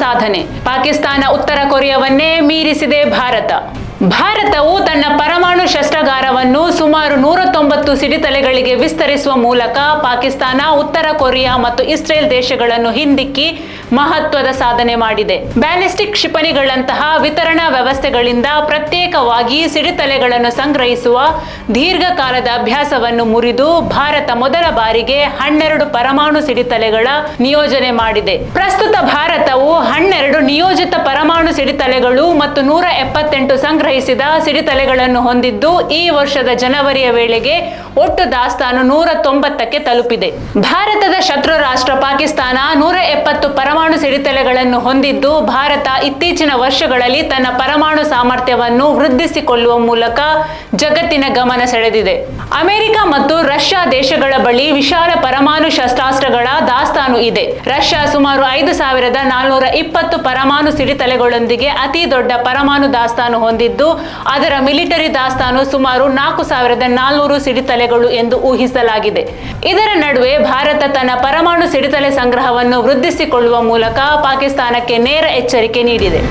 ಸಾಧನೆ. ಪಾಕಿಸ್ತಾನ ಉತ್ತರ ಕೊರಿಯಾವನ್ನೇ ಮೀರಿಸಿದೆ ಭಾರತವು ತನ್ನ ಪರಮಾಣು ಶಸ್ತ್ರಾಗಾರವನ್ನು ಸುಮಾರು 190 ಸಿಡಿತಲೆಗಳಿಗೆ ವಿಸ್ತರಿಸುವ ಮೂಲಕ ಪಾಕಿಸ್ತಾನ, ಉತ್ತರ ಕೊರಿಯಾ ಮತ್ತು ಇಸ್ರೇಲ್ ದೇಶಗಳನ್ನು ಹಿಂದಿಕ್ಕಿ ಮಹತ್ವದ ಸಾಧನೆ ಮಾಡಿದೆ. ಬ್ಯಾಲಿಸ್ಟಿಕ್ ಕ್ಷಿಪಣಿಗಳಂತಹ ವಿತರಣಾ ವ್ಯವಸ್ಥೆಗಳಿಂದ ಪ್ರತ್ಯೇಕವಾಗಿ ಸಿಡಿತಲೆಗಳನ್ನು ಸಂಗ್ರಹಿಸುವ ದೀರ್ಘಕಾಲದ ಅಭ್ಯಾಸವನ್ನು ಮುರಿದು ಭಾರತ ಮೊದಲ ಬಾರಿಗೆ 12 ಪರಮಾಣು ಸಿಡಿತಲೆಗಳ ನಿಯೋಜನೆ ಮಾಡಿದೆ. ಪ್ರಸ್ತುತ ಭಾರತವು 12 ನಿಯೋಜಿತ ಪರಮಾಣು ಸಿಡಿತಲೆಗಳು ಮತ್ತು 178 ಸಂಗ್ರಹಿಸಿದ ಸಿಡಿತಲೆಗಳನ್ನು ಹೊಂದಿದ್ದು, ಈ ವರ್ಷದ ಜನವರಿಯ ವೇಳೆಗೆ ಒಟ್ಟು ದಾಸ್ತಾನು 190ಕ್ಕೆ ತಲುಪಿದೆ. ಭಾರತದ ಶತ್ರು ರಾಷ್ಟ್ರ ಪಾಕಿಸ್ತಾನ 170 ಪರಮಾಣು ಸಿಡಿತಲೆಗಳನ್ನು ಹೊಂದಿದ್ದು, ಭಾರತ ಇತ್ತೀಚಿನ ವರ್ಷಗಳಲ್ಲಿ ತನ್ನ ಪರಮಾಣು ಸಾಮರ್ಥ್ಯವನ್ನು ವೃದ್ಧಿಸಿಕೊಳ್ಳುವ ಮೂಲಕ ಜಗತ್ತಿನ ಗಮನ ಸೆಳೆದಿದೆ. ಅಮೆರಿಕ ಮತ್ತು ರಷ್ಯಾ ದೇಶಗಳ ಬಳಿ ವಿಶಾಲ ಪರಮಾಣು ಶಸ್ತ್ರಾಸ್ತ್ರಗಳ ದಾಸ್ತಾನು ಇದೆ. ರಷ್ಯಾ ಸುಮಾರು 5420 ಪರಮಾಣು ಸಿಡಿತಲೆಗಳೊಂದಿಗೆ ಅತಿ ದೊಡ್ಡ ಪರಮಾಣು ದಾಸ್ತಾನು ಹೊಂದಿದ್ದು, ಅದರ ಮಿಲಿಟರಿ ದಾಸ್ತಾನು ಸುಮಾರು 4400 ಸಿಡಿತಲೆಗಳು ಎಂದು ಊಹಿಸಲಾಗಿದೆ. ಇದರ ನಡುವೆ ಭಾರತ ತನ್ನ ಪರಮಾಣು ಸಿಡಿತಲೆ ಸಂಗ್ರಹವನ್ನು ವೃದ್ಧಿಸಿಕೊಳ್ಳುವ ಮೂಲಕ ಪಾಕಿಸ್ತಾನಕ್ಕೆ ನೇರ ಎಚ್ಚರಿಕೆ ನೀಡಿದೆ.